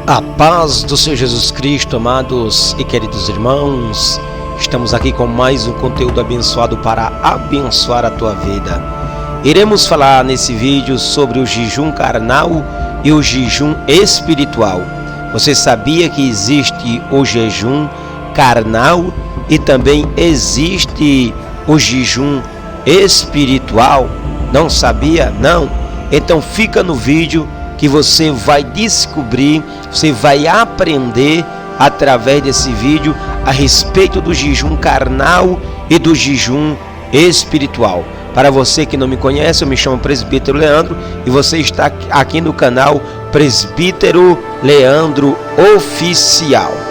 A paz do Senhor Jesus Cristo, amados e queridos irmãos, estamos aqui com mais um conteúdo abençoado para abençoar a tua vida. Iremos falar nesse vídeo sobre o jejum carnal e o jejum espiritual. Você sabia que existe o jejum carnal e também existe o jejum espiritual? Não sabia? Não? Então fica no vídeo que você vai descobrir, você vai aprender através desse vídeo a respeito do jejum carnal e do jejum espiritual. Para você que não me conhece, eu me chamo Presbítero Leandro e você está aqui no canal Presbítero Leandro Oficial.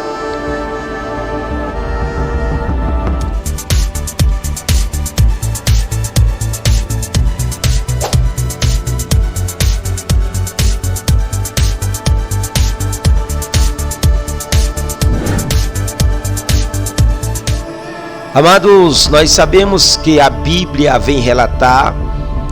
Amados, nós sabemos que a Bíblia vem relatar,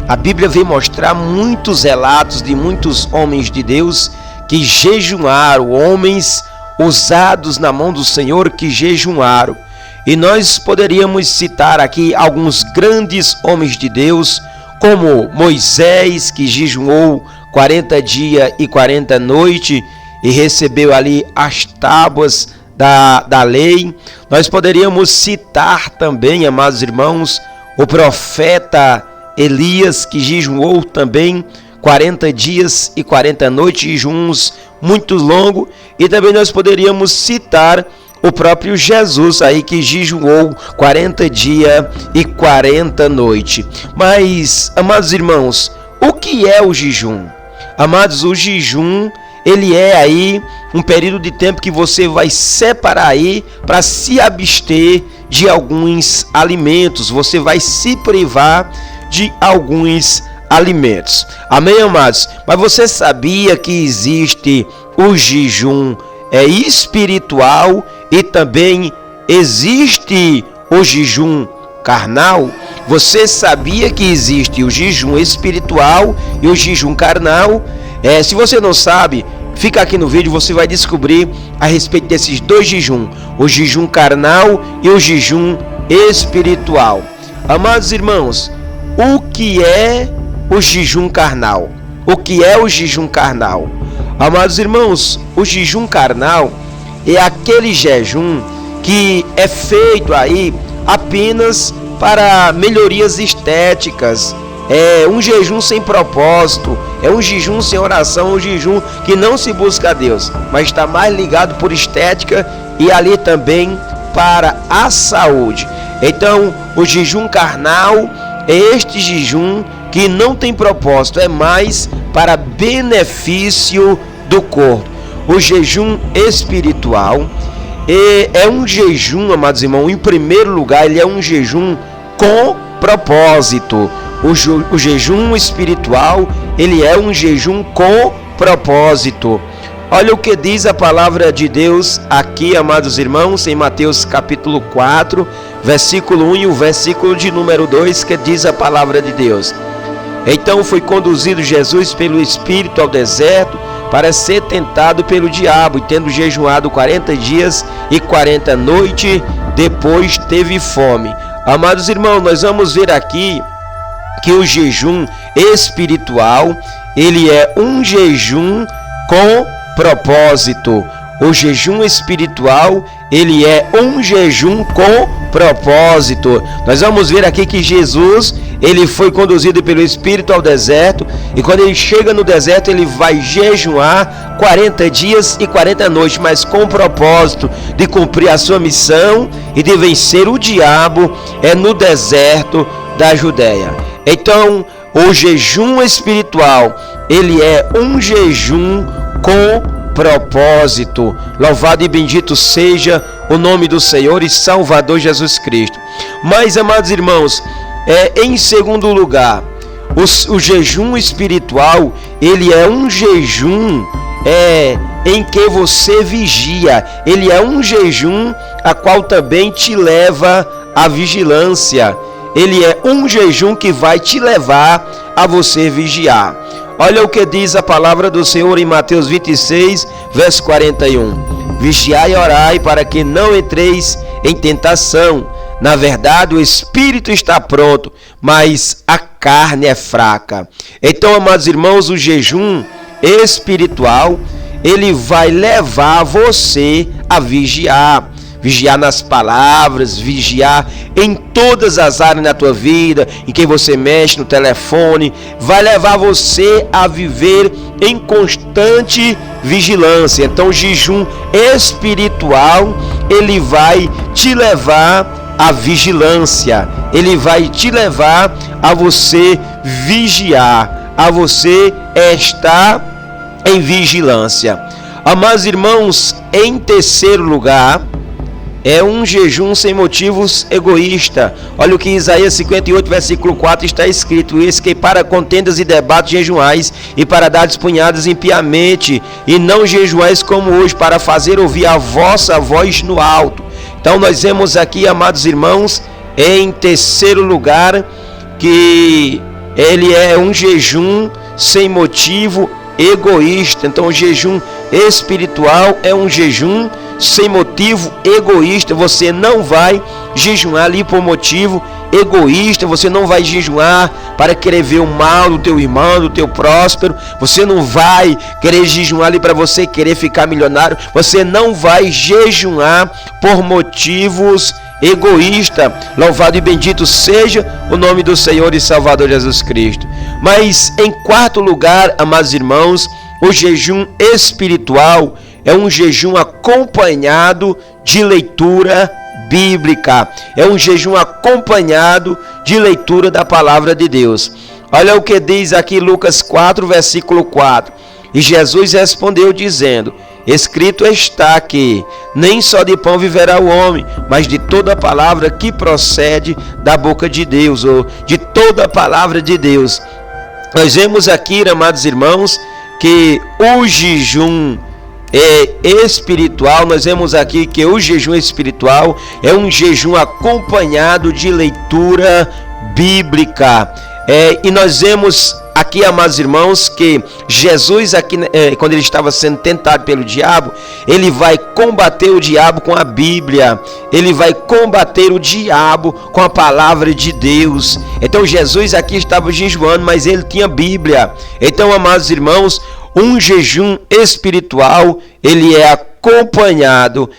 a Bíblia vem mostrar muitos relatos de muitos homens de Deus que jejuaram, homens usados na mão do Senhor que jejuaram. E nós poderíamos citar aqui alguns grandes homens de Deus, como Moisés, que jejuou 40 dias e 40 noites e recebeu ali as tábuas da lei. Nós poderíamos citar também, amados irmãos, o profeta Elias, que jejuou também 40 dias e 40 noites, jejuns muito longos. E também nós poderíamos citar o próprio Jesus aí, que jejuou 40 dias e 40 noites. Mas, amados irmãos, o que é o jejum? Amados, o jejum, ele é aí um período de tempo que você vai separar aí para se abster de alguns alimentos. Você vai se privar de alguns alimentos. Amém, amados? Mas você sabia que existe o jejum espiritual e também existe o jejum carnal? Você sabia que existe o jejum espiritual e o jejum carnal? Se você não sabe, fica aqui no vídeo, você vai descobrir a respeito desses dois jejuns, o jejum carnal e o jejum espiritual. Amados irmãos, o que é o jejum carnal? O que é o jejum carnal? Amados irmãos, o jejum carnal é aquele jejum que é feito aí apenas para melhorias estéticas. É um jejum sem propósito, é um jejum sem oração, um jejum que não se busca a Deus, mas está mais ligado por estética e ali também para a saúde. Então, o jejum carnal é este jejum que não tem propósito, é mais para benefício do corpo. O jejum espiritual é um jejum, amados irmãos, em primeiro lugar, ele é um jejum com propósito. O jejum espiritual, ele é um jejum com propósito. Olha o que diz a palavra de Deus aqui, amados irmãos, em Mateus capítulo 4, versículo 1 e o versículo de número 2, que diz a palavra de Deus. Então foi conduzido Jesus pelo Espírito ao deserto para ser tentado pelo diabo, e tendo jejuado 40 dias e 40 noites, depois teve fome. Amados irmãos, nós vamos ver aqui que o jejum espiritual, ele é um jejum com propósito. O jejum espiritual, ele é um jejum com propósito. Nós vamos ver aqui que Jesus, ele foi conduzido pelo Espírito ao deserto, e quando ele chega no deserto, ele vai jejuar 40 dias e 40 noites, mas com o propósito de cumprir a sua missão e de vencer o diabo no deserto da Judéia. Então, o jejum espiritual, ele é um jejum com propósito. Louvado e bendito seja o nome do Senhor e Salvador Jesus Cristo. Mas, amados irmãos, em segundo lugar, o jejum espiritual, ele é um jejum em que você vigia. Ele é um jejum a qual também te leva à vigilância. Ele é um jejum que vai te levar a você vigiar. Olha o que diz a palavra do Senhor em Mateus 26, verso 41. Vigiai e orai para que não entreis em tentação. Na verdade, o espírito está pronto, mas a carne é fraca. Então, amados irmãos, o jejum espiritual, ele vai levar você a vigiar. Vigiar nas palavras, vigiar em todas as áreas da tua vida, em quem você mexe no telefone, vai levar você a viver em constante vigilância. Então, o jejum espiritual, ele vai te levar à vigilância, ele vai te levar a você vigiar, a você estar em vigilância. Amados irmãos, em terceiro lugar, é um jejum sem motivos egoísta. Olha o que Isaías 58, versículo 4 está escrito: eis que para contendas e debates jejuais, e para dar punhadas impiamente, e não jejuais como hoje, para fazer ouvir a vossa voz no alto. Então nós vemos aqui, amados irmãos, em terceiro lugar, que ele é um jejum sem motivo egoísta. Então o jejum espiritual é um jejum sem motivo egoísta. Você não vai jejuar ali por motivo egoísta, você não vai jejuar para querer ver o mal do teu irmão, do teu próspero, você não vai querer jejuar ali para você querer ficar milionário, você não vai jejuar por motivos egoístas. Louvado e bendito seja o nome do Senhor e Salvador Jesus Cristo. Mas em quarto lugar, amados irmãos, o jejum espiritual é um jejum acompanhado de leitura bíblica. É um jejum acompanhado de leitura da palavra de Deus. Olha o que diz aqui Lucas 4, versículo 4. E Jesus respondeu dizendo: escrito está que nem só de pão viverá o homem, mas de toda a palavra que procede da boca de Deus, ou de toda a palavra de Deus. Nós vemos aqui, amados irmãos, que o jejum espiritual, nós vemos aqui que o jejum espiritual é um jejum acompanhado de leitura bíblica. E nós vemos aqui, amados irmãos, que Jesus aqui, quando ele estava sendo tentado pelo diabo, ele vai combater o diabo com a Bíblia, ele vai combater o diabo com a palavra de Deus. Então Jesus aqui estava jejuando, mas ele tinha Bíblia. Então, amados irmãos, um jejum espiritual, ele é acompanhado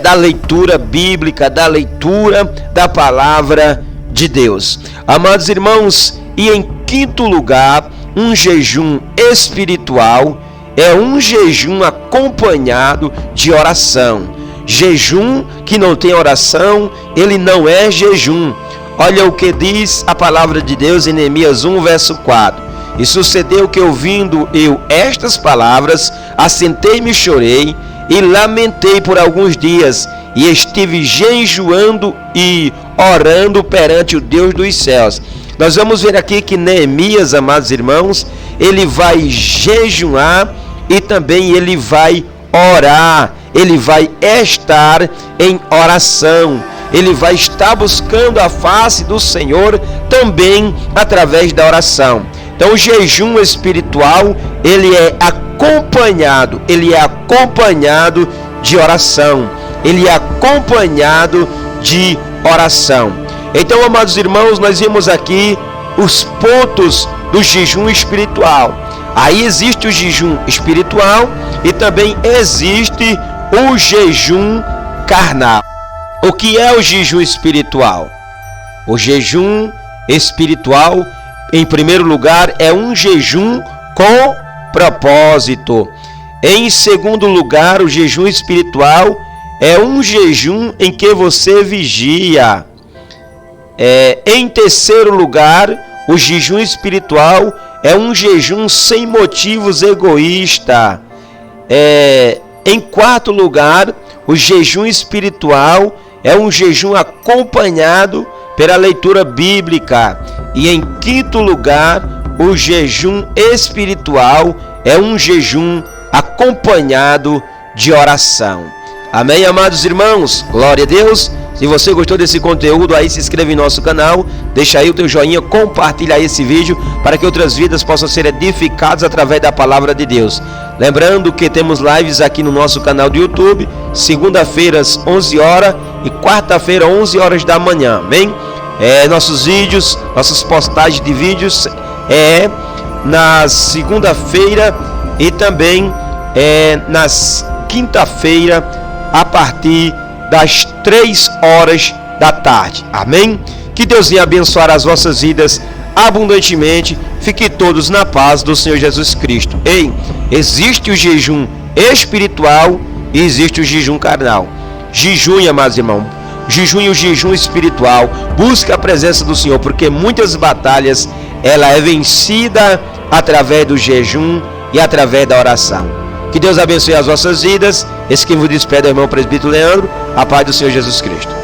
da leitura bíblica, da leitura da palavra de Deus. Amados irmãos, e em quinto lugar, um jejum espiritual é um jejum acompanhado de oração. Jejum que não tem oração, ele não é jejum. Olha o que diz a palavra de Deus em Neemias 1, verso 4. E sucedeu que, ouvindo eu estas palavras, assentei-me e chorei, e lamentei por alguns dias, e estive jejuando e orando perante o Deus dos céus. Nós vamos ver aqui que Neemias, amados irmãos, ele vai jejuar e também ele vai orar, ele vai estar em oração, ele vai estar buscando a face do Senhor também através da oração. Então o jejum espiritual, ele é acompanhado de oração, ele é acompanhado de oração. Então, amados irmãos, nós vimos aqui os pontos do jejum espiritual. Aí existe o jejum espiritual e também existe o jejum carnal. O que é o jejum espiritual? O jejum espiritual, em primeiro lugar, é um jejum com propósito. Em segundo lugar, o jejum espiritual é um jejum em que você vigia. Em terceiro lugar, o jejum espiritual é um jejum sem motivos egoístas. Em quarto lugar, o jejum espiritual é um jejum acompanhado pela leitura bíblica. E em quinto lugar, o jejum espiritual é um jejum acompanhado de oração. Amém, amados irmãos? Glória a Deus. Se você gostou desse conteúdo, aí se inscreve em nosso canal, deixa aí o teu joinha, compartilha aí esse vídeo para que outras vidas possam ser edificadas através da palavra de Deus. Lembrando que temos lives aqui no nosso canal do YouTube, segunda-feira às 11 horas e quarta-feira 11 horas da manhã, amém? Nossos vídeos, nossas postagens de vídeos na segunda-feira e também nas quinta-feira a partir das 3 horas da tarde, amém? Que Deus venha abençoar as vossas vidas abundantemente. Fiquem todos na paz do Senhor Jesus Cristo. Ei, existe o jejum espiritual e existe o jejum carnal. Jejum, amados irmãos, jejum e o jejum espiritual. Busque a presença do Senhor, porque muitas batalhas ela é vencida através do jejum e através da oração. Que Deus abençoe as vossas vidas. Esse que vos despede é o irmão presbítero Leandro. A paz do Senhor Jesus Cristo.